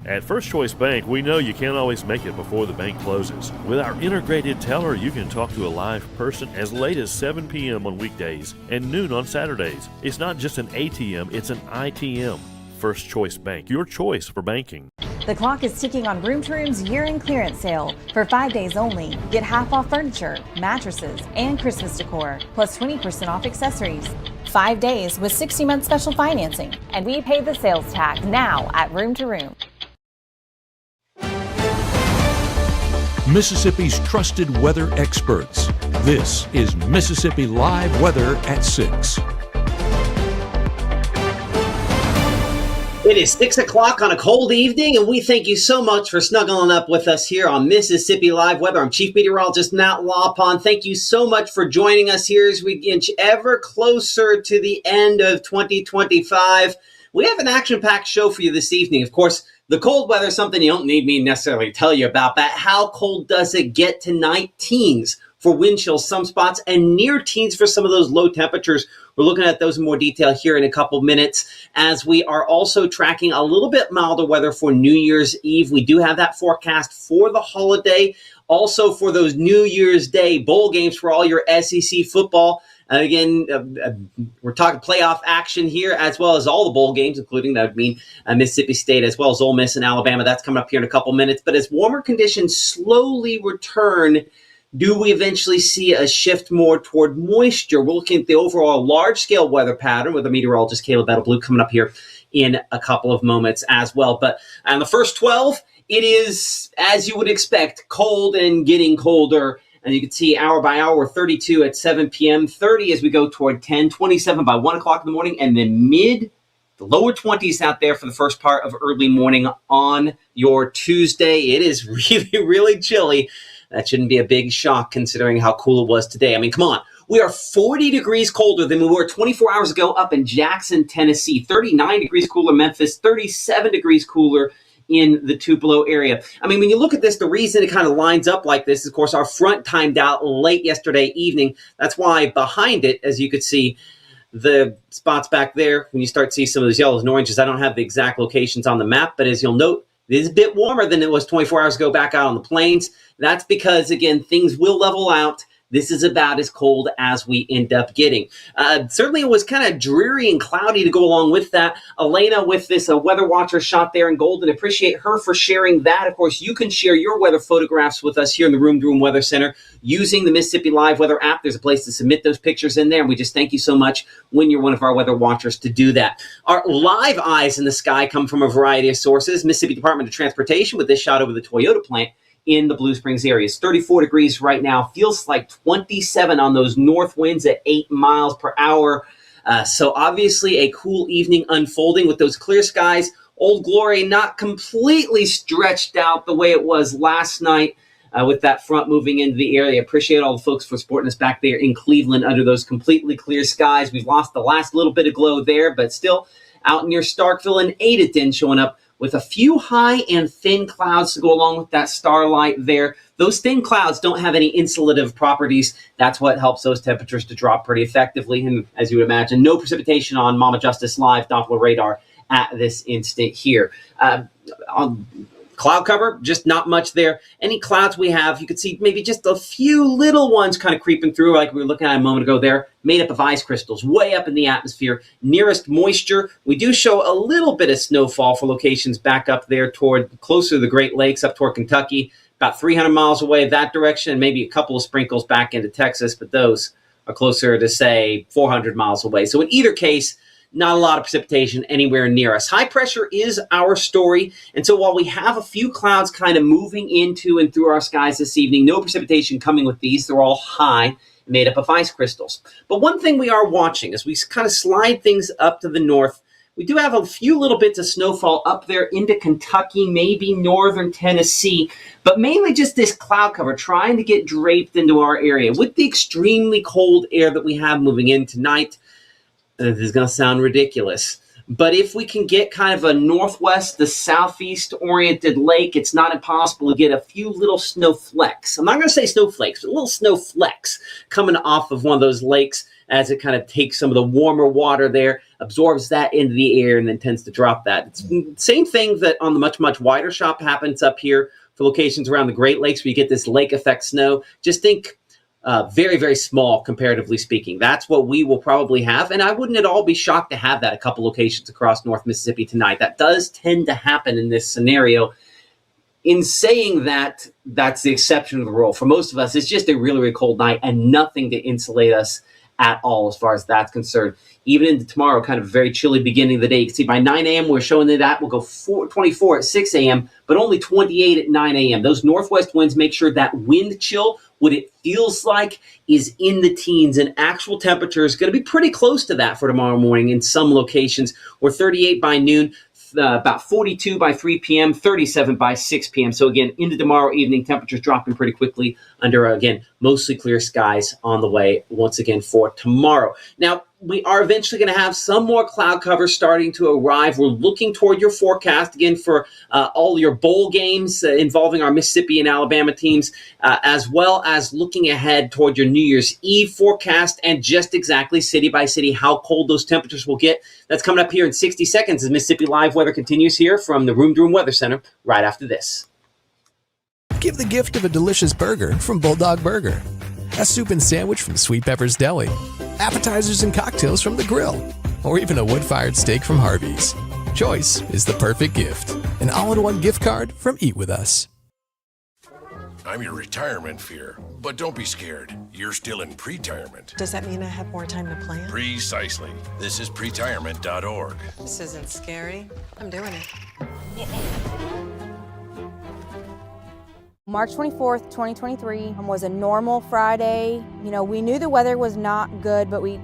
At First Choice Bank, we know you can't always make it before the bank closes. With our integrated teller, you can talk to a live person as late as 7 p.m. on weekdays and noon on Saturdays. It's not just an ATM, it's an ITM. First Choice Bank, your choice for banking. The clock is ticking on Room to Room's year-end clearance sale. For 5 days only, get half off furniture, mattresses, and Christmas decor, plus 20% off accessories. 5 days with 60-month special financing. And we pay the sales tax now at Room to Room. Mississippi's trusted weather experts. This is Mississippi Live Weather at 6. It is 6 o'clock on a cold evening, and we thank you so much for snuggling up with us here on Mississippi Live Weather. I'm Chief Meteorologist Matt Lawpon. Thank you so much for joining us here as we inch ever closer to the end of 2025. We have an action-packed show for you this evening. Of course, the cold weather is something you don't need me necessarily to tell you about, but how cold does it get tonight? Teens for wind chills, some spots, and near teens for some of those low temperatures. We're looking at those in more detail here in a couple minutes, as we are also tracking a little bit milder weather for New Year's Eve. We do have that forecast for the holiday, also for those New Year's Day bowl games for all your SEC football. Again, we're talking playoff action here, as well as all the bowl games, including that would mean Mississippi State, as well as Ole Miss and Alabama. That's coming up here in a couple minutes. But as warmer conditions slowly return, do we eventually see a shift more toward moisture? We're looking at the overall large-scale weather pattern with the meteorologist Caleb Edelblue coming up here in a couple of moments as well. But on the first 12, it is, as you would expect, cold and getting colder. And you can see hour by hour, we're 32 at 7 p.m., 30 as we go toward 10, 27 by 1 o'clock in the morning, and then the lower 20s out there for the first part of early morning on your Tuesday. It is really, really chilly. That shouldn't be a big shock considering how cool it was today. I mean, come on. We are 40 degrees colder than we were 24 hours ago up in Jackson, Tennessee. 39 degrees cooler Memphis, 37 degrees cooler in the Tupelo area. I mean, when you look at this, the reason it kind of lines up like this is, of course, our front timed out late yesterday evening. That's why behind it, as you could see, the spots back there, when you start to see some of those yellows and oranges, I don't have the exact locations on the map, but as you'll note, it is a bit warmer than it was 24 hours ago back out on the plains. That's because, again, things will level out. This is about as cold as we end up getting. Certainly, it was kind of dreary and cloudy to go along with that. Elena with this Weather Watcher shot there in Golden. Appreciate her for sharing that. Of course, you can share your weather photographs with us here in the Room to Room Weather Center using the Mississippi Live Weather app. There's a place to submit those pictures in there, and we just thank you so much when you're one of our weather watchers to do that. Our live eyes in the sky come from a variety of sources. Mississippi Department of Transportation with this shot over the Toyota plant in the Blue Springs area. It's 34 degrees right now. Feels like 27 on those north winds at 8 miles per hour. So obviously a cool evening unfolding with those clear skies. Old Glory not completely stretched out the way it was last night with that front moving into the area. Appreciate all the folks for supporting us back there in Cleveland under those completely clear skies. We've lost the last little bit of glow there, but still out near Starkville and Adeton showing up with a few high and thin clouds to go along with that starlight there. Those thin clouds don't have any insulative properties. That's what helps those temperatures to drop pretty effectively. And as you would imagine, no precipitation on Mama Justice Live Doppler radar at this instant here. On cloud cover, just not much there. Any clouds we have, you can see maybe just a few little ones kind of creeping through like we were looking at a moment ago there, made up of ice crystals way up in the atmosphere. Nearest moisture, we do show a little bit of snowfall for locations back up there toward closer to the Great Lakes, up toward Kentucky, about 300 miles away that direction, and maybe a couple of sprinkles back into Texas, but those are closer to, say, 400 miles away. So in either case, not a lot of precipitation anywhere near us. High pressure is our story. And so while we have a few clouds kind of moving into and through our skies this evening, no precipitation coming with these. They're all high, made up of ice crystals. But one thing we are watching as we kind of slide things up to the north, we do have a few little bits of snowfall up there into Kentucky, maybe northern Tennessee, but mainly just this cloud cover trying to get draped into our area. With the extremely cold air that we have moving in tonight, this is going to sound ridiculous, but if we can get kind of a northwest to southeast oriented lake, it's not impossible to get a few little snowflakes. I'm not going to say snowflakes, but little snowflakes coming off of one of those lakes as it kind of takes some of the warmer water there, absorbs that into the air, and then tends to drop that. It's the same thing that on the much, much wider shop happens up here for locations around the Great Lakes where you get this lake effect snow. Just think very, very small, comparatively speaking. That's what we will probably have, and I wouldn't at all be shocked to have that a couple locations across North Mississippi tonight. That does tend to happen in this scenario. In saying that, that's the exception to the rule. For most of us, it's just a really, really cold night and nothing to insulate us at all as far as that's concerned. Even into tomorrow, kind of very chilly beginning of the day. You can see by 9 a.m. we're showing that we'll go 24 at 6 a.m., but only 28 at 9 a.m. Those northwest winds make sure that wind chill, what it feels like, is in the teens, and actual temperature is going to be pretty close to that for tomorrow morning in some locations. We're 38 by noon, about 42 by 3 p.m., 37 by 6 p.m. So again, into tomorrow evening, temperatures dropping pretty quickly under, again, mostly clear skies on the way once again for tomorrow. Now, we are eventually going to have some more cloud cover starting to arrive. We're looking toward your forecast again for all your bowl games involving our Mississippi and Alabama teams, as well as looking ahead toward your New Year's Eve forecast and just exactly city by city how cold those temperatures will get. That's coming up here in 60 seconds as Mississippi Live Weather continues here from the Room to Room Weather Center right after this. Give the gift of a delicious burger from Bulldog Burger, a soup and sandwich from Sweet Pepper's Deli, appetizers and cocktails from The Grill, or even a wood-fired steak from Harvey's. Choice is the perfect gift. An all-in-one gift card from Eat With Us. I'm your retirement fear, but don't be scared. You're still in pre-tirement. Does that mean I have more time to plan? Precisely. This is pretirement.org. This isn't scary. I'm doing it. March 24th, 2023 was a normal Friday. You know, we knew the weather was not good, but we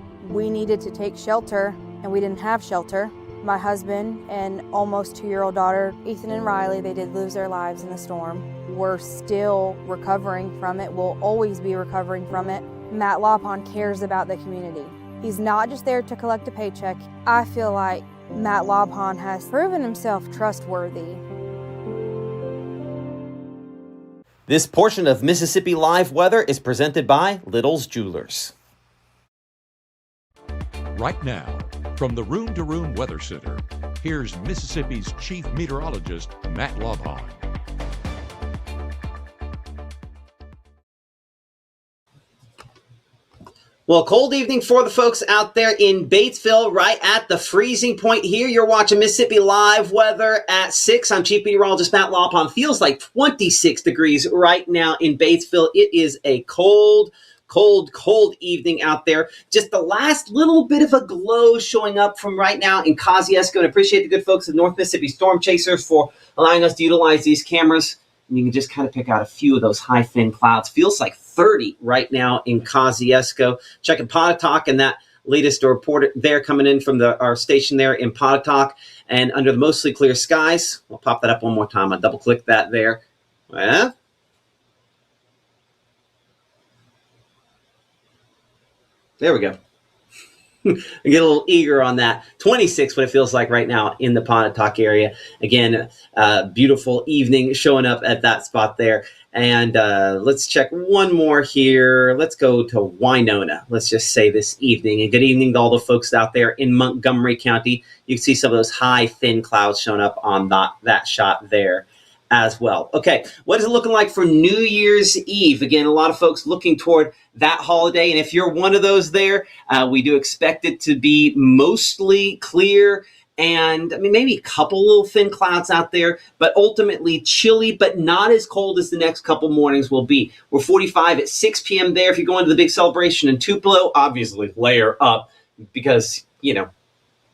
needed to take shelter, and we didn't have shelter. My husband and almost 2-year-old daughter, Ethan and Riley, they did lose their lives in the storm. We're still recovering from it. We'll always be recovering from it. Matt Lawpon cares about the community. He's not just there to collect a paycheck. I feel like Matt Lawpon has proven himself trustworthy. This portion of Mississippi Live Weather is presented by Little's Jewelers. Right now, from the Room to Room Weather Center, here's Mississippi's Chief Meteorologist, Matt Lawpon. Well, cold evening for the folks out there in Batesville, right at the freezing point here. You're watching Mississippi Live Weather at 6. I'm Chief Meteorologist Matt Lawpon. Feels like 26 degrees right now in Batesville. It is a cold evening out there. Just the last little bit of a glow showing up from right now in Kosciuszko. And appreciate the good folks at North Mississippi Storm Chasers for allowing us to utilize these cameras. And you can just kind of pick out a few of those high thin clouds. Feels like 30 right now in Kosciuszko. Checking Pontotoc and that latest report there coming in from our station there in Pontotoc. And under the mostly clear skies, we'll pop that up one more time. I'll double click that there. Well, there we go. I get a little eager on that. 26, what it feels like right now in the Pontotoc area. Again, beautiful evening showing up at that spot there. And let's check one more here. Let's go to Winona, let's just say this evening. And good evening to all the folks out there in Montgomery County. You can see some of those high, thin clouds showing up on that shot there as well. Okay, what is it looking like for New Year's Eve? Again, a lot of folks looking toward that holiday, and if you're one of those there, we do expect it to be mostly clear, and I mean maybe a couple little thin clouds out there, but ultimately chilly, but not as cold as the next couple mornings will be. We're 45 at 6 p.m. there. If you're going to the big celebration in Tupelo, obviously layer up because, you know,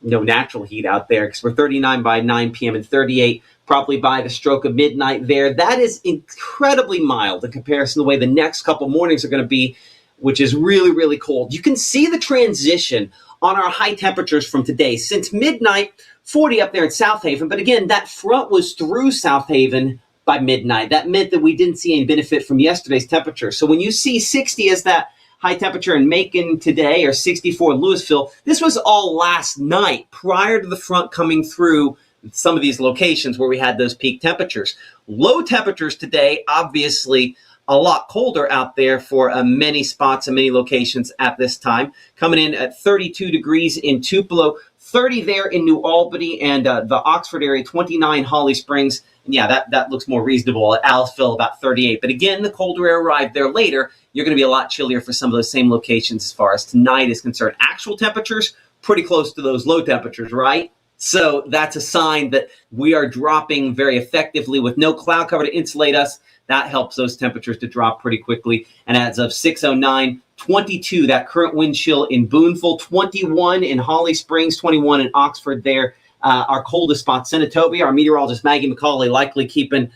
no natural heat out there because we're 39 by 9 p.m. and 38 probably by the stroke of midnight there. That is incredibly mild in comparison to the way the next couple mornings are going to be, which is really, really cold. You can see the transition on our high temperatures from today. Since midnight, 40 up there in South Haven. But again, that front was through South Haven by midnight. That meant that we didn't see any benefit from yesterday's temperature. So when you see 60 as that high temperature in Macon today or 64 in Louisville, this was all last night prior to the front coming through some of these locations where we had those peak temperatures. Low temperatures today, obviously, a lot colder out there for many spots and many locations at this time. Coming in at 32 degrees in Tupelo, 30 there in New Albany, and the Oxford area, 29 Holly Springs. And yeah, that looks more reasonable. At Aliceville, about 38. But again, the colder air arrived there later. You're going to be a lot chillier for some of those same locations as far as tonight is concerned. Actual temperatures, pretty close to those low temperatures, right? So that's a sign that we are dropping very effectively with no cloud cover to insulate us. That helps those temperatures to drop pretty quickly. And as of 6:09, 22, that current wind chill in Boonville, 21 in Holly Springs, 21 in Oxford there. Our coldest spot, Senatobia, our meteorologist Maggie McCauley likely keeping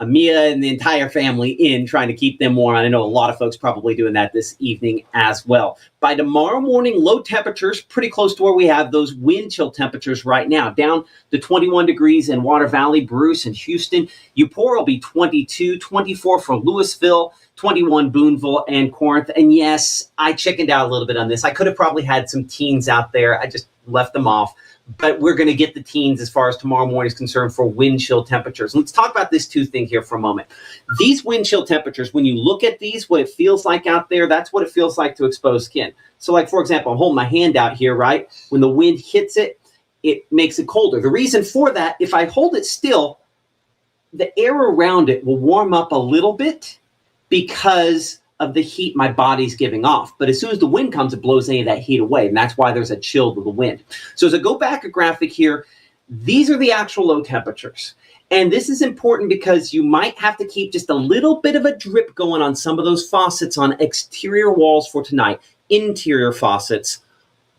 Mia and the entire family in, trying to keep them warm. I know a lot of folks probably doing that this evening as well. By tomorrow morning, low temperatures pretty close to where we have those wind chill temperatures right now, down to 21 degrees in Water Valley, Bruce, and Houston. Eupora will be 22, 24 for Louisville, 21 Boonville and Corinth. And yes, I chickened out a little bit on this. I could have probably had some teens out there. I just left them off. But we're going to get the teens as far as tomorrow morning is concerned for wind chill temperatures. Let's talk about this two thing here for a moment. These wind chill temperatures, when you look at these, what it feels like out there, that's what it feels like to exposed skin. So like, for example, I'm holding my hand out here, right? When the wind hits it, it makes it colder. The reason for that, if I hold it still, the air around it will warm up a little bit because of the heat my body's giving off. But as soon as the wind comes, it blows any of that heat away. And that's why there's a chill to the wind. So as I go back a graphic here, these are the actual low temperatures. And this is important because you might have to keep just a little bit of a drip going on some of those faucets on exterior walls for tonight, interior faucets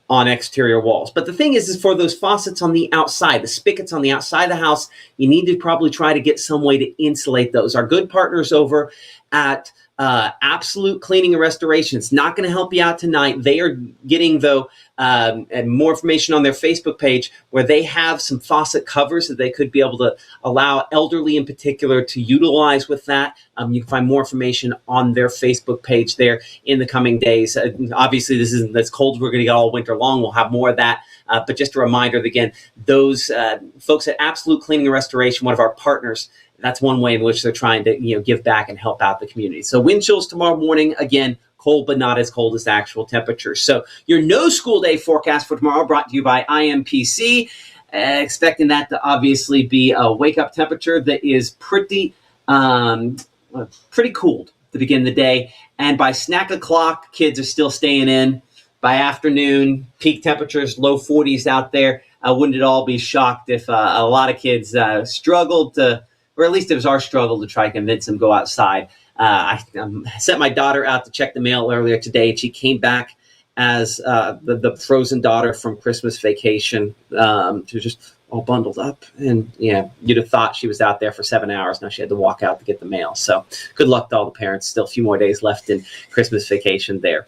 on exterior walls. But the thing is for those faucets on the outside, the spigots on the outside of the house, you need to probably try to get some way to insulate those. Our good partners over at Absolute Cleaning and Restoration, it's not going to help you out tonight. They are getting, though, more information on their Facebook page where they have some faucet covers that they could be able to allow elderly in particular to utilize with that. You can find more information on their Facebook page there in the coming days. Obviously, this isn't as cold as we're going to get all winter long. We'll have more of that. But just a reminder, again, those folks at Absolute Cleaning and Restoration, one of our partners, that's one way in which they're trying to give back and help out the community. So wind chills tomorrow morning, again, cold but not as cold as the actual temperatures. So your no school day forecast for tomorrow brought to you by IMPC. Expecting that to obviously be a wake-up temperature that is pretty cooled to begin the day. And by snack o'clock, kids are still staying in. By afternoon, peak temperatures, low 40s out there. Wouldn't it all be shocked if a lot of kids struggled to, or at least it was our struggle to try to convince them to go outside. I sent my daughter out to check the mail earlier today, and she came back as the frozen daughter from Christmas vacation. She was just all bundled up. And, yeah, you'd have thought she was out there for 7 hours. Now she had to walk out to get the mail. So good luck to all the parents. Still a few more days left in Christmas vacation there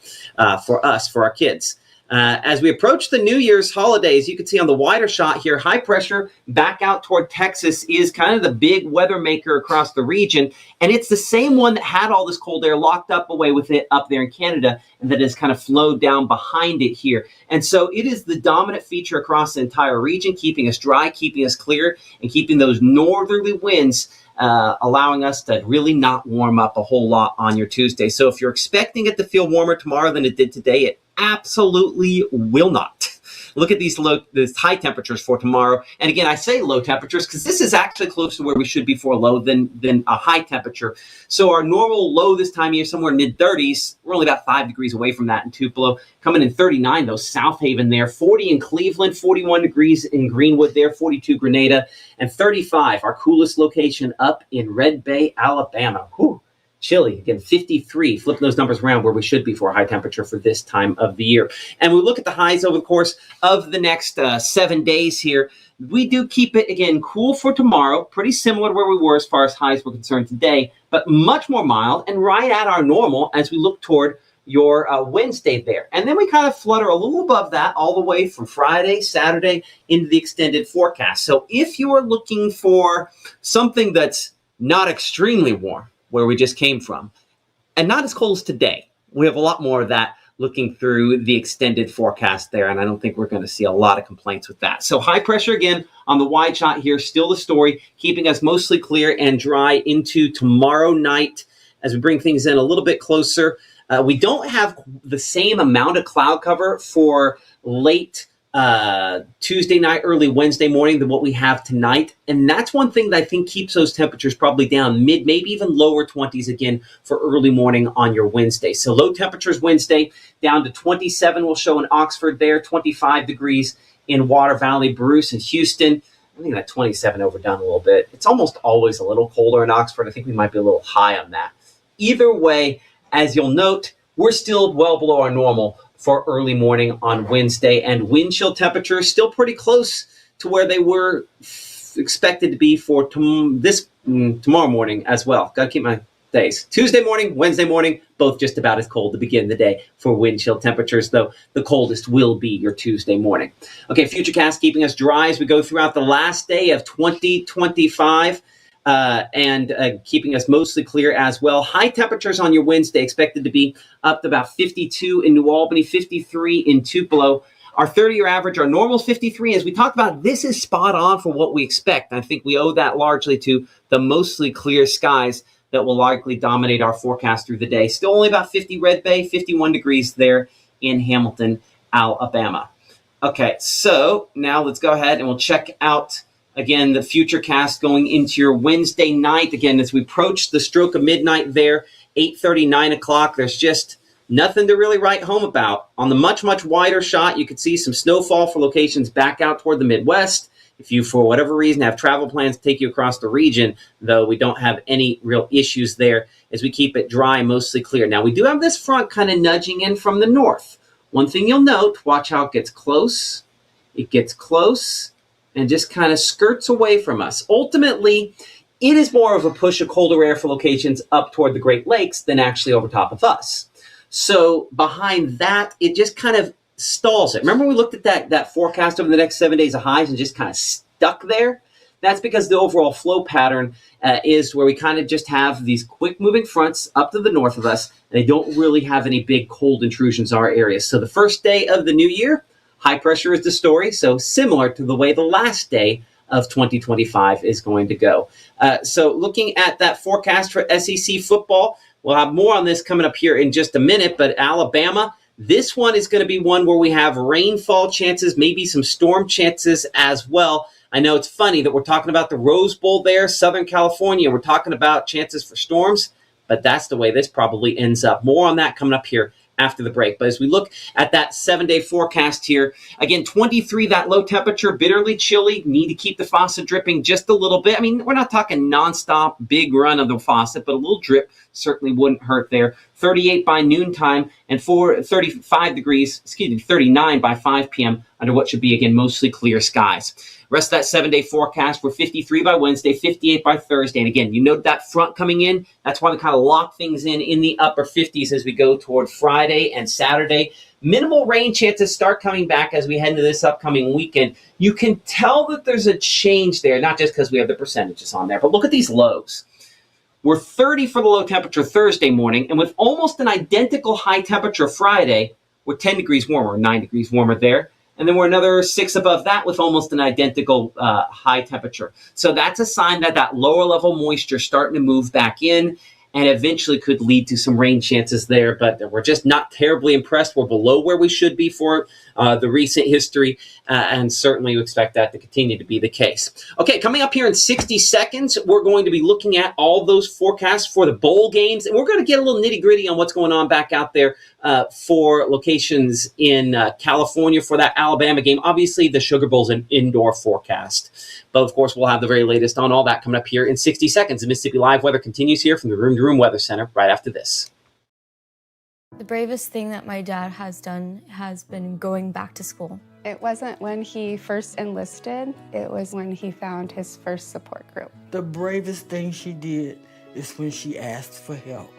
for us, for our kids. As we approach the New Year's holidays, you can see on the wider shot here, high pressure back out toward Texas is kind of the big weather maker across the region. And it's the same one that had all this cold air locked up away with it up there in Canada, and that has kind of flowed down behind it here. And so it is the dominant feature across the entire region, keeping us dry, keeping us clear, and keeping those northerly winds allowing us to really not warm up a whole lot on your Tuesday. So if you're expecting it to feel warmer tomorrow than it did today, it absolutely will not. Look at these high temperatures for tomorrow. And again, I say low temperatures because this is actually close to where we should be for a low than a high temperature. So our normal low this time of year, somewhere mid-30s, we're only about 5 degrees away from that in Tupelo. Coming in 39, though, South Haven there. 40 in Cleveland, 41 degrees in Greenwood there, 42 Grenada, and 35, our coolest location up in Red Bay, Alabama. Whew. Chilly, again, 53, flipping those numbers around where we should be for a high temperature for this time of the year. And we look at the highs over the course of the next 7 days here. We do keep it, again, cool for tomorrow, pretty similar to where we were as far as highs were concerned today, but much more mild and right at our normal as we look toward your Wednesday there. And then we kind of flutter a little above that all the way from Friday, Saturday into the extended forecast. So if you are looking for something that's not extremely warm, where we just came from, and not as cold as today, we have a lot more of that looking through the extended forecast there, and I don't think we're going to see a lot of complaints with that. So high pressure again on the wide shot here, still the story, keeping us mostly clear and dry into tomorrow night. as we bring things in a little bit closer. We don't have the same amount of cloud cover for late Tuesday night, early Wednesday morning than what we have tonight. And that's one thing that I think keeps those temperatures probably down mid, maybe even lower 20s again for early morning on your Wednesday. So low temperatures Wednesday down to 27 will show in Oxford there, 25 degrees in Water Valley, Bruce, and Houston. I think that 27 overdone a little bit. It's almost always a little colder in Oxford. I think we might be a little high on that. Either way, as you'll note, we're still well below our normal for early morning on Wednesday, and wind chill temperatures still pretty close to where they were expected to be for tomorrow morning as well. Got to keep my days. Tuesday morning, Wednesday morning, both just about as cold to begin the day for wind chill temperatures, though the coldest will be your Tuesday morning. Okay, Futurecast keeping us dry as we go throughout the last day of 2025. And keeping us mostly clear as well. High temperatures on your Wednesday expected to be up to about 52 in New Albany, 53 in Tupelo. Our 30-year average, our normal is 53. As we talked about, this is spot on for what we expect. I think we owe that largely to the mostly clear skies that will likely dominate our forecast through the day. Still only about 50 Red Bay, 51 degrees there in Hamilton, Alabama. Okay, so now let's go ahead and we'll check out again, the Futurecast going into your Wednesday night. Again, as we approach the stroke of midnight there, 8:30, 9 o'clock, there's just nothing to really write home about. On the much, much wider shot, you could see some snowfall for locations back out toward the Midwest. If you, for whatever reason, have travel plans to take you across the region, though we don't have any real issues there as we keep it dry, mostly clear. Now, we do have this front kind of nudging in from the north. One thing you'll note, watch how it gets close. It gets close and just kind of skirts away from us. Ultimately, it is more of a push of colder air for locations up toward the Great Lakes than actually over top of us. So behind that, it just kind of stalls it. Remember we looked at that forecast over the next 7 days of highs and just kind of stuck there? That's because the overall flow pattern is where we kind of just have these quick moving fronts up to the north of us. And they don't really have any big cold intrusions in our area. So the first day of the new year, high pressure is the story, so similar to the way the last day of 2025 is going to go. So looking at that forecast for SEC football, we'll have more on this coming up here in just a minute, but Alabama, this one is going to be one where we have rainfall chances, maybe some storm chances as well. I know it's funny that we're talking about the Rose Bowl there, Southern California, we're talking about chances for storms, but that's the way this probably ends up. More on that coming up here after the break. But as we look at that 7-day forecast here, again, 23, that low temperature, bitterly chilly, need to keep the faucet dripping just a little bit. I mean, we're not talking nonstop big run of the faucet, but a little drip certainly wouldn't hurt there. 38 by noontime and 39 by 5 p.m. under what should be, again, mostly clear skies. Rest of that 7-day forecast, we're 53 by Wednesday, 58 by Thursday. And again, you note that front coming in. That's why we kind of lock things in the upper 50s as we go toward Friday and Saturday. Minimal rain chances start coming back as we head into this upcoming weekend. You can tell that there's a change there, not just because we have the percentages on there, but look at these lows. We're 30 for the low temperature Thursday morning, and with almost an identical high temperature Friday, we're 10 degrees warmer, 9 degrees warmer there. And then we're another 6 above that with almost an identical high temperature. So that's a sign that that lower level moisture starting to move back in and eventually could lead to some rain chances there. But we're just not terribly impressed. We're below where we should be for the recent history, and certainly we expect that to continue to be the case. Okay, coming up here in 60 seconds, we're going to be looking at all those forecasts for the bowl games, and we're going to get a little nitty-gritty on what's going on back out there for locations in California for that Alabama game. Obviously, the Sugar Bowl's an indoor forecast. But, of course, we'll have the very latest on all that coming up here in 60 seconds. The Mississippi Live weather continues here from the Room to Room Weather Center right after this. The bravest thing that my dad has done has been going back to school. It wasn't when he first enlisted, it was when he found his first support group. The bravest thing she did is when she asked for help.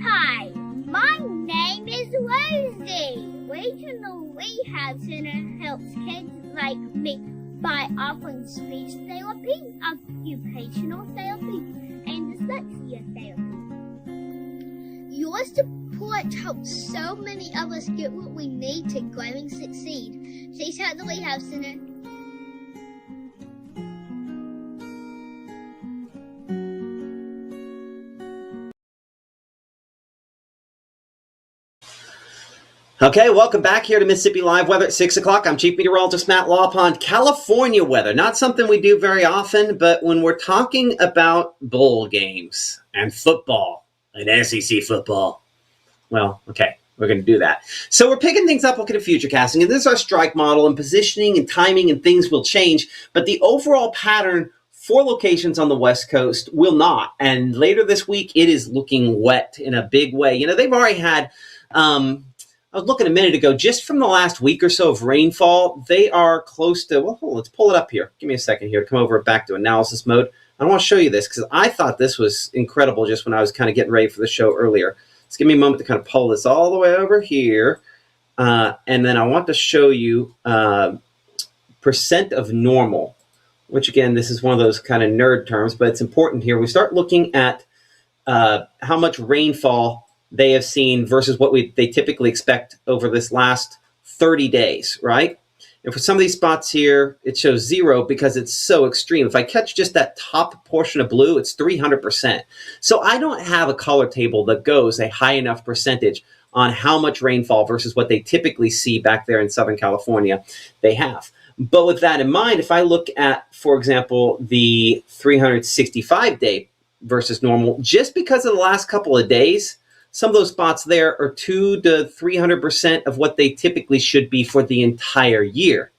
Hi, my name is Rosie. Regional Rehab Center helps kids like me by offering speech therapy, occupational therapy, and dyslexia therapy. Your support helps so many of us get what we need to grow and succeed. Please help the Rehab Center. Okay, welcome back here to Mississippi Live Weather at 6 o'clock. I'm Chief Meteorologist Matt Lawpond. California weather, not something we do very often, but when we're talking about bowl games and football and SEC football, well, okay, we're going to do that. So we're picking things up, looking at futurecasting, and this is our strike model, and positioning and timing and things will change, but the overall pattern for locations on the West Coast will not. And later this week, it is looking wet in a big way. You know, they've already had... I was looking a minute ago, just from the last week or so of rainfall, they are close to, well, let's pull it up here. Give me a second here to come over back to analysis mode. I want to show you this because I thought this was incredible just when I was kind of getting ready for the show earlier. Just give me a moment to kind of pull this all the way over here. And then I want to show you percent of normal, which again, this is one of those kind of nerd terms, but it's important here. We start looking at how much rainfall they have seen versus what they typically expect over this last 30 days, right? And for some of these spots here, it shows 0 because it's so extreme. If I catch just that top portion of blue, it's 300%. So I don't have a color table that goes a high enough percentage on how much rainfall versus what they typically see back there in Southern California they have. But with that in mind, if I look at, for example, the 365-day versus normal, just because of the last couple of days, some of those spots there are 200 to 300% of what they typically should be for the entire year.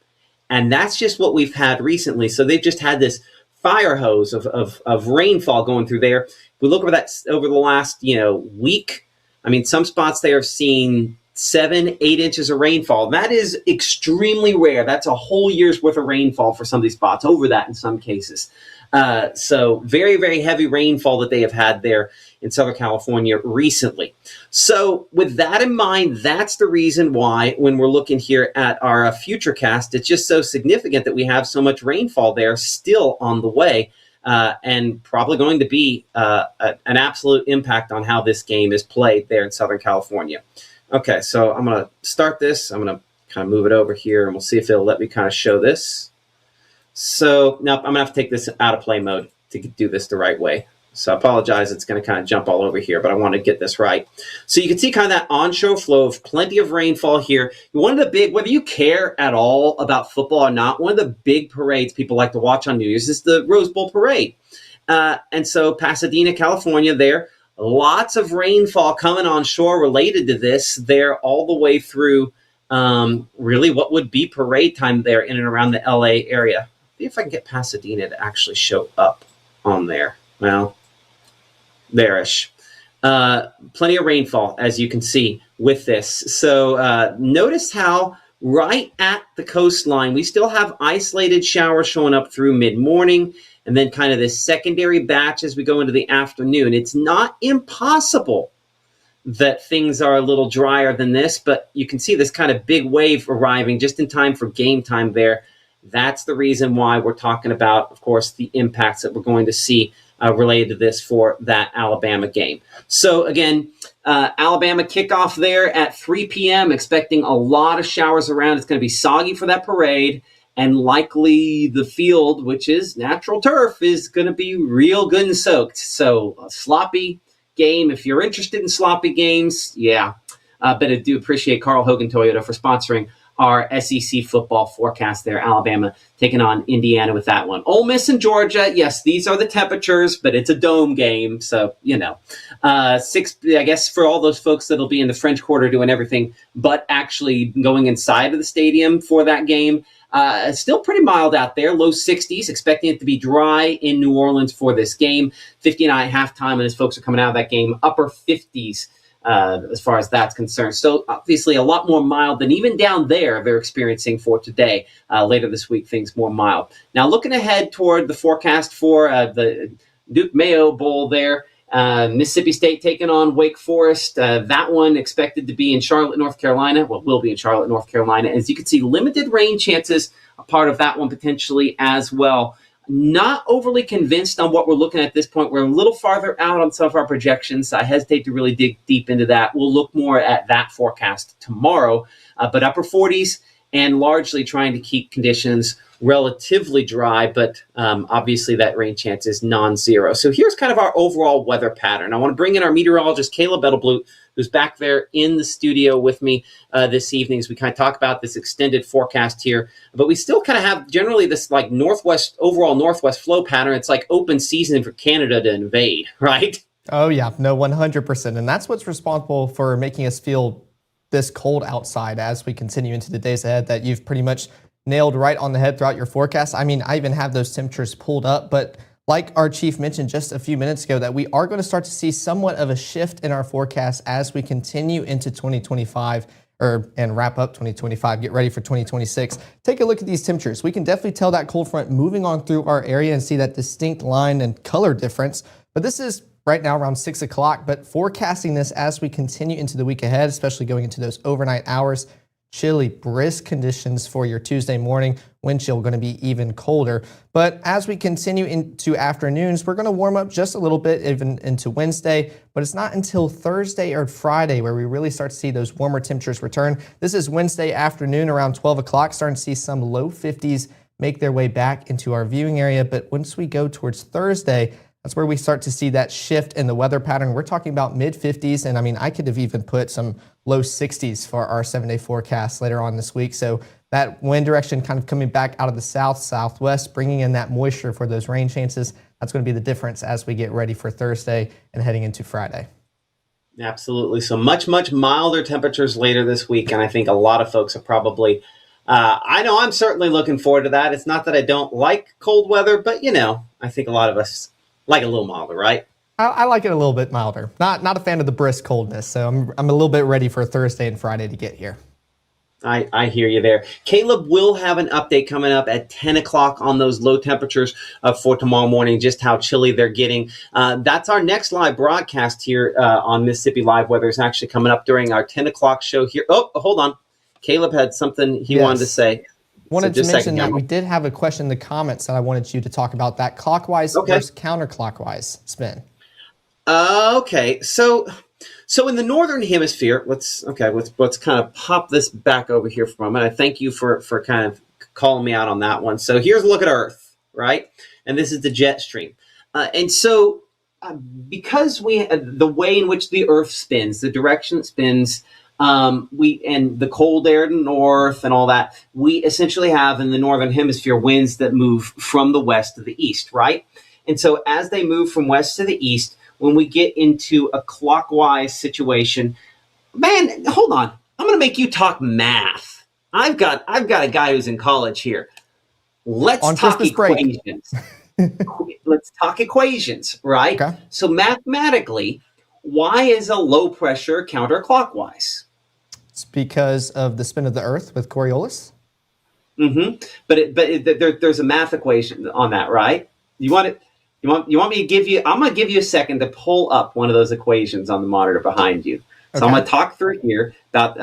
And that's just what we've had recently. So they've just had this fire hose of rainfall going through there. If we look over that over the last, week, I mean, some spots there have seen 7, 8 inches of rainfall. That is extremely rare. That's a whole year's worth of rainfall for some of these spots, over that in some cases. So very, very heavy rainfall that they have had there in Southern California recently. So with that in mind, that's the reason why when we're looking here at our futurecast, it's just so significant that we have so much rainfall there still on the way, and probably going to be an absolute impact on how this game is played there in Southern California. Okay, so I'm going to start this. I'm going to kind of move it over here, and we'll see if it'll let me kind of show this. So now I'm going to have to take this out of play mode to do this the right way. So I apologize, it's going to kind of jump all over here, but I want to get this right. So you can see kind of that onshore flow of plenty of rainfall here. One of the big, whether you care at all about football or not, one of the big parades people like to watch on New Year's is the Rose Bowl Parade. And so Pasadena, California there, lots of rainfall coming onshore related to this there all the way through really what would be parade time there in and around the LA area. See if I can get Pasadena to actually show up on there. Well, there-ish. Plenty of rainfall, as you can see with this. So notice how right at the coastline, we still have isolated showers showing up through mid-morning, and then kind of this secondary batch as we go into the afternoon. It's not impossible that things are a little drier than this, but you can see this kind of big wave arriving just in time for game time there. That's the reason why we're talking about, of course, the impacts that we're going to see related to this for that Alabama game. So again, Alabama kickoff there at 3 p.m., expecting a lot of showers around. It's going to be soggy for that parade, and likely the field, which is natural turf, is going to be real good and soaked. So a sloppy game. If you're interested in sloppy games, yeah. But I do appreciate Carl Hogan Toyota for sponsoring our SEC football forecast there. Alabama taking on Indiana with that one. Ole Miss and Georgia, yes, these are the temperatures, but it's a dome game, so, 6, I guess, for all those folks that'll be in the French Quarter doing everything but actually going inside of the stadium for that game. Still pretty mild out there, low 60s, expecting it to be dry in New Orleans for this game. 59 at halftime, and as folks are coming out of that game, upper 50s. As far as that's concerned. So obviously a lot more mild than even down there they're experiencing for today. Later this week, things more mild. Now looking ahead toward the forecast for the Duke Mayo Bowl there, Mississippi State taking on Wake Forest. That one expected to be in Charlotte, North Carolina. Well, will be in Charlotte, North Carolina. As you can see, limited rain chances a part of that one potentially as well. Not overly convinced on what we're looking at this point. We're a little farther out on some of our projections. I hesitate to really dig deep into that. We'll look more at that forecast tomorrow. But upper 40s and largely trying to keep conditions relatively dry, but obviously that rain chance is non-zero. So here's kind of our overall weather pattern. I want to bring in our meteorologist, Caleb Edelblut, who's back there in the studio with me this evening as we kind of talk about this extended forecast here. But we still kind of have generally this like overall northwest flow pattern. It's like open season for Canada to invade, right? Oh yeah, no, 100%. And that's what's responsible for making us feel this cold outside as we continue into the days ahead that you've pretty much nailed right on the head throughout your forecast. I mean, I even have those temperatures pulled up, but like our chief mentioned just a few minutes ago, that we are going to start to see somewhat of a shift in our forecast as we continue into 2025 and wrap up 2025, get ready for 2026. Take a look at these temperatures. We can definitely tell that cold front moving on through our area and see that distinct line and color difference. But this is right now around 6 o'clock, but forecasting this as we continue into the week ahead, especially going into those overnight hours. Chilly, brisk conditions for your Tuesday morning. Wind chill going to be even colder. But as we continue into afternoons, we're going to warm up just a little bit even into Wednesday. But it's not until Thursday or Friday where we really start to see those warmer temperatures return. This is Wednesday afternoon around 12 o'clock, starting to see some low 50s make their way back into our viewing area. But once we go towards Thursday, that's where we start to see that shift in the weather pattern. We're talking about mid 50s, and I mean, I could have even put some low 60s for our 7-day forecast later on this week. So that wind direction kind of coming back out of the southwest, bringing in that moisture for those rain chances. That's going to be the difference as we get ready for Thursday and heading into Friday. Absolutely. So much milder temperatures later this week, and I think a lot of folks are probably I know I'm certainly looking forward to that. It's not that I don't like cold weather, but I think a lot of us like a little milder, right? I like it a little bit milder. Not a fan of the brisk coldness, so I'm a little bit ready for Thursday and Friday to get here. I hear you there. Caleb will have an update coming up at 10 o'clock on those low temperatures for tomorrow morning, just how chilly they're getting. That's our next live broadcast here on Mississippi Live Weather. Is actually coming up during our 10 o'clock show here. Oh, hold on. Caleb had something he wanted to say. Wanted to mention that we did have a question in the comments that I wanted you to talk about, that clockwise versus counterclockwise spin. Okay, so in the northern hemisphere, let's kind of pop this back over here for a moment. I thank you for kind of calling me out on that one. So here's a look at Earth, right? And this is the jet stream. And so because the way in which the Earth spins, the direction it spins, and the cold air to north and all that, we essentially have in the northern hemisphere winds that move from the west to the east, right? And so as they move from west to the east, when we get into a clockwise situation, man, hold on. I'm going to make you talk math. I've got a guy who's in college here. Let's talk equations. Let's talk equations, right? Okay. So mathematically, why is a low pressure counterclockwise? It's because of the spin of the Earth with Coriolis. Mm-hmm. But there's a math equation on that, right? You want me to give you? I'm going to give you a second to pull up one of those equations on the monitor behind you. So okay. I'm going to talk through here about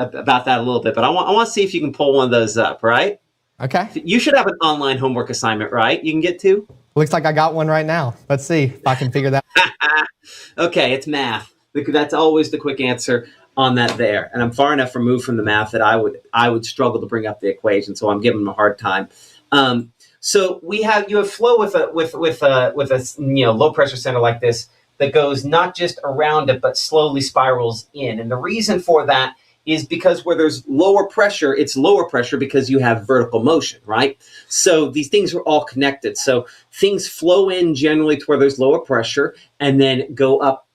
that a little bit, but I want to see if you can pull one of those up, right? Okay. You should have an online homework assignment, right? You can get to? Looks like I got one right now. Let's see if I can figure that out. Okay, it's math. That's always the quick answer on that there. And I'm far enough removed from the math that I would struggle to bring up the equation, so I'm giving them a hard time. So you have flow with a low pressure center like this that goes not just around it but slowly spirals in. And the reason for that is because where there's lower pressure, it's lower pressure because you have vertical motion, right? So these things are all connected. So things flow in generally to where there's lower pressure and then go up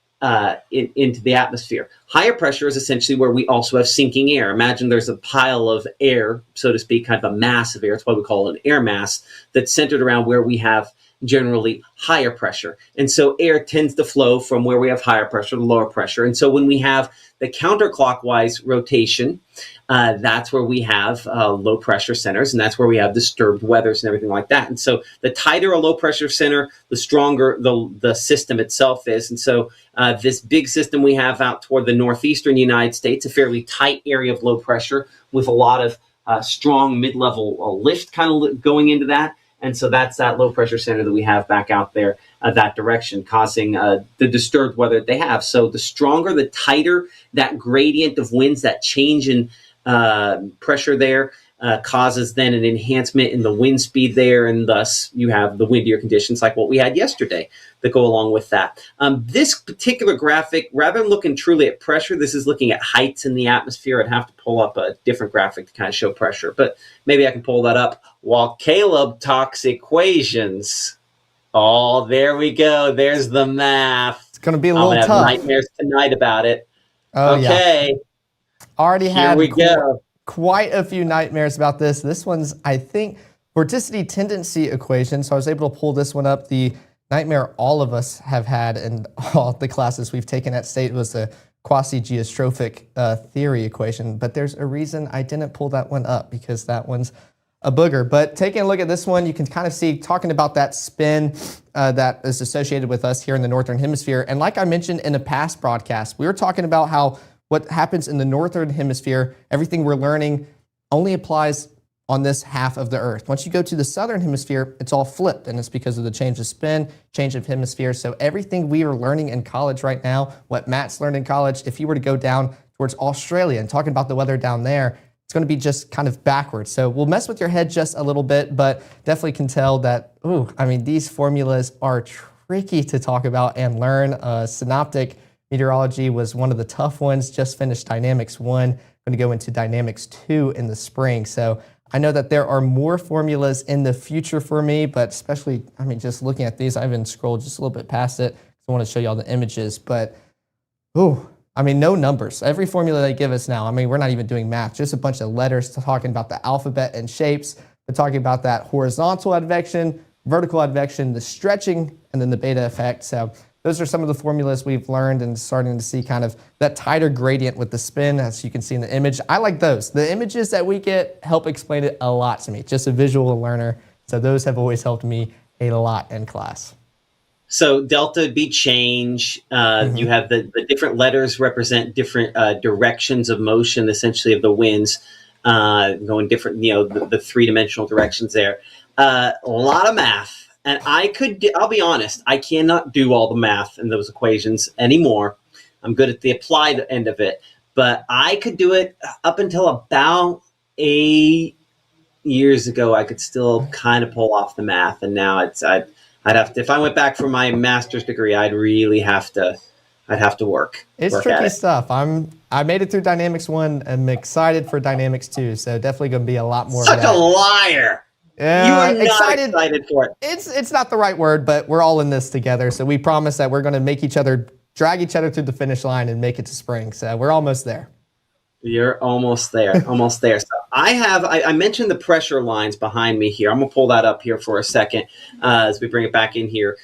into the atmosphere. Higher pressure is essentially where we also have sinking air. Imagine there's a pile of air, so to speak, kind of a mass of air. That's why we call it an air mass that's centered around where we have generally higher pressure. And so air tends to flow from where we have higher pressure to lower pressure. And so when we have the counterclockwise rotation, that's where we have low pressure centers, and that's where we have disturbed weathers and everything like that. And so the tighter a low pressure center, the stronger the system itself is. And so this big system we have out toward the northeastern United States, a fairly tight area of low pressure with a lot of strong mid-level lift kind of going into that. And so that's that low pressure center that we have back out there that direction, causing the disturbed weather that they have. So the stronger, the tighter that gradient of winds, that change in pressure there causes then an enhancement in the wind speed there, and thus you have the windier conditions like what we had yesterday that go along with that. This particular graphic, rather than looking truly at pressure, this is looking at heights in the atmosphere. I'd have to pull up a different graphic to kind of show pressure, but maybe I can pull that up while Caleb talks equations. Oh, there we go. There's the math. It's going to be a little I'm gonna tough. have nightmares tonight about it. Oh, okay. Yeah. Already Here had we go. quite a few nightmares about this. This one's, I think, vorticity tendency equation. So I was able to pull this one up. The nightmare all of us have had in all the classes we've taken at State was the quasi-geostrophic theory equation. But there's a reason I didn't pull that one up, because that one's a booger. But taking a look at this one, you can kind of see, talking about that spin that is associated with us here in the Northern Hemisphere. And like I mentioned in a past broadcast, we were talking about how what happens in the Northern Hemisphere, everything we're learning only applies on this half of the Earth. Once you go to the Southern Hemisphere, it's all flipped, and it's because of the change of spin, change of hemisphere. So everything we are learning in college right now, what Matt's learned in college, if you were to go down towards Australia and talking about the weather down there, it's going to be just kind of backwards. So we'll mess with your head just a little bit, but definitely can tell that, these formulas are tricky to talk about and learn. Synoptic meteorology was one of the tough ones, just finished Dynamics 1, going to go into Dynamics 2 in the spring. So I know that there are more formulas in the future for me, but especially, just looking at these, I even scrolled just a little bit past it. I want to show you all the images, but, no numbers. Every formula they give us now, we're not even doing math, just a bunch of letters talking about the alphabet and shapes. They're talking about that horizontal advection, vertical advection, the stretching, and then the beta effect. So those are some of the formulas we've learned, and starting to see kind of that tighter gradient with the spin, as you can see in the image. I like those. The images that we get help explain it a lot to me. Just a visual learner. So those have always helped me a lot in class. So delta would be change. You have the different letters represent different directions of motion, essentially, of the winds going different, the three-dimensional directions there. A lot of math. And I'll be honest, I cannot do all the math in those equations anymore. I'm good at the applied end of it. But I could do it up until about 8 years ago. I could still kind of pull off the math. And now I'd have to, if I went back for my master's degree, I'd have to work. It's tricky stuff. I made it through Dynamics 1. I'm excited for Dynamics 2. So definitely going to be a lot more Such of that. a liar. You are not excited for it. It's not the right word, but we're all in this together. So we promise that we're going to drag each other through the finish line and make it to spring. So we're almost there. You're almost there, almost there. So I mentioned the pressure lines behind me here. I'm going to pull that up here for a second as we bring it back in here.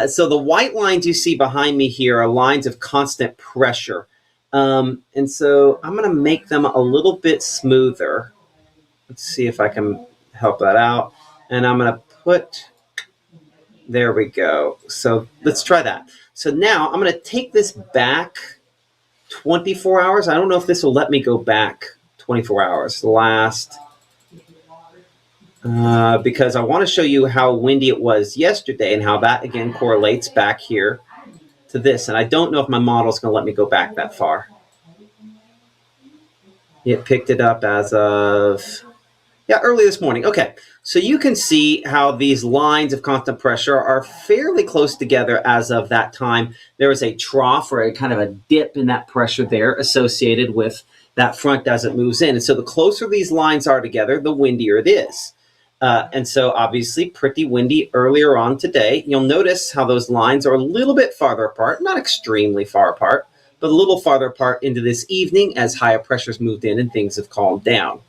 So the white lines you see behind me here are lines of constant pressure. And so I'm going to make them a little bit smoother. Let's see if I can help that out. And I'm going to there we go. So let's try that. So now I'm going to take this back 24 hours. I don't know if this will let me go back 24 hours. Because I want to show you how windy it was yesterday and how that again correlates back here to this. And I don't know if my model is going to let me go back that far. It picked it up as of early this morning. Okay, so you can see how these lines of constant pressure are fairly close together as of that time. There is a trough or a kind of a dip in that pressure there associated with that front as it moves in. And so the closer these lines are together, the windier it is. And so obviously pretty windy earlier on today. You'll notice how those lines are a little bit farther apart, not extremely far apart, but a little farther apart into this evening as higher pressures moved in and things have calmed down.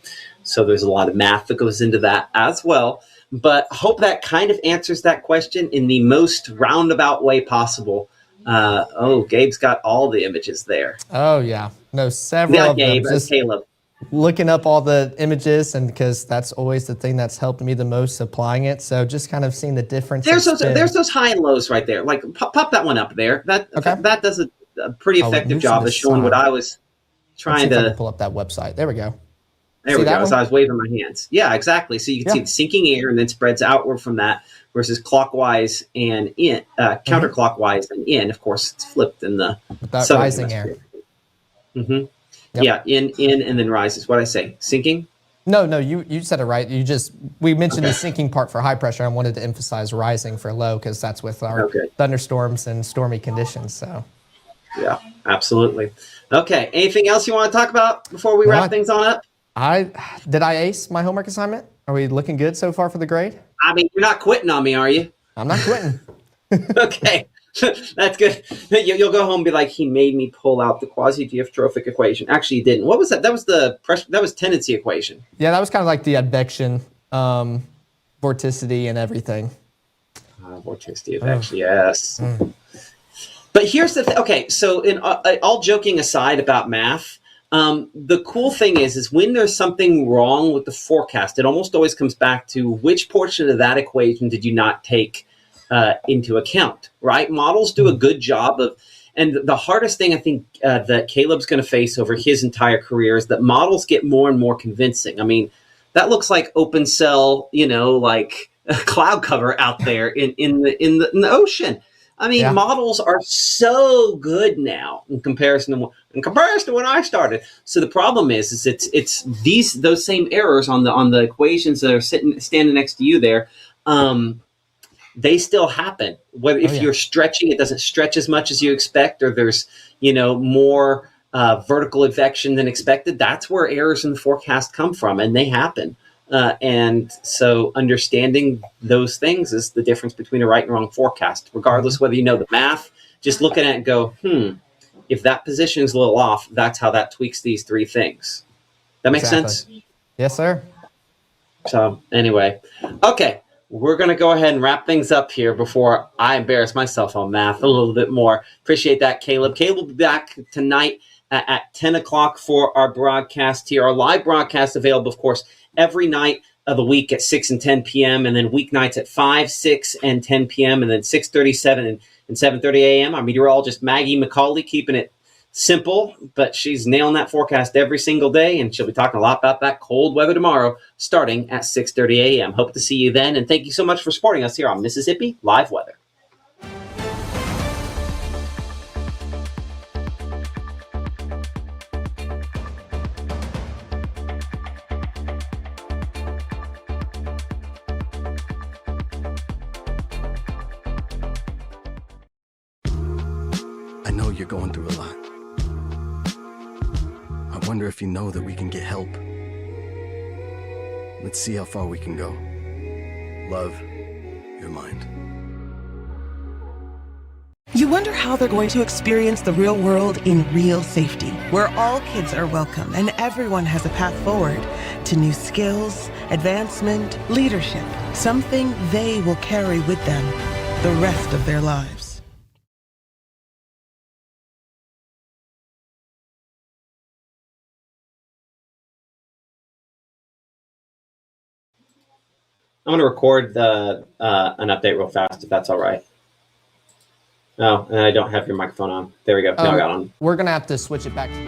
So there's a lot of math that goes into that as well. But I hope that kind of answers that question in the most roundabout way possible. Gabe's got all the images there. Oh, yeah. No, several of Gabe, them. Just Caleb. looking up all the images, and because that's always the thing that's helped me the most applying it. So just kind of seeing the difference. There's those high and lows right there. Like pop that one up there. That does a pretty effective job of showing what I was trying to pull up that website. There we go. There we go. So I was waving my hands. Yeah, exactly. So you can see the sinking air and then spreads outward from that versus clockwise and in, counterclockwise and in. Of course, it's flipped in the rising air. Mm-hmm. Yep. Yeah, in and then rises. What did I say? Sinking? No, you said it right. We mentioned the sinking part for high pressure. I wanted to emphasize rising for low because that's with our thunderstorms and stormy conditions. So. Yeah, absolutely. Okay. Anything else you want to talk about before we wrap things on up? Did I ace my homework assignment? Are we looking good so far for the grade? I mean, you're not quitting on me, are you? I'm not quitting. Okay. That's good. You'll go home and be like, he made me pull out the quasi-geostrophic equation. Actually, he didn't. What was that? That was tendency equation. Yeah, that was kind of like the advection, vorticity and everything. Vorticity, advection, yes. But here's the thing. Okay, so in all joking aside about math, the cool thing is when there's something wrong with the forecast, it almost always comes back to which portion of that equation did you not take into account, right? Models do a good job of, and the hardest thing I think that Caleb's going to face over his entire career is that models get more and more convincing. I mean, that looks like open cell, like a cloud cover out there in the ocean. I mean, models are so good now in comparison to when I started. So the problem is it's those same errors on the equations that are standing next to you there. They still happen. Whether if you're stretching, it doesn't stretch as much as you expect, or there's more vertical advection than expected. That's where errors in the forecast come from, and they happen. And so understanding those things is the difference between a right and wrong forecast, regardless whether you know the math. Just looking at it and go, if that position is a little off, that's how that tweaks these three things. That makes sense? Yes, sir. So anyway, okay, we're going to go ahead and wrap things up here before I embarrass myself on math a little bit more. Appreciate that, Caleb. Caleb will be back tonight at 10 o'clock for our broadcast here. Our live broadcast available, of course, every night of the week at 6 and 10 p.m. and then weeknights at 5, 6, and 10 p.m. and then 6:30, 7, and 7:30 a.m. Our meteorologist, Maggie McCauley, keeping it simple, but she's nailing that forecast every single day, and she'll be talking a lot about that cold weather tomorrow starting at 6:30 a.m. Hope to see you then, and thank you so much for supporting us here on Mississippi Live Weather. I know you're going through a lot. I wonder if you know that we can get help. Let's see how far we can go. Love, your mind. You wonder how they're going to experience the real world in real safety, where all kids are welcome and everyone has a path forward to new skills, advancement, leadership, something they will carry with them the rest of their lives. I'm going to record an update real fast, if that's all right. Oh, and I don't have your microphone on. There we go. Now I got on. We're going to have to switch it back to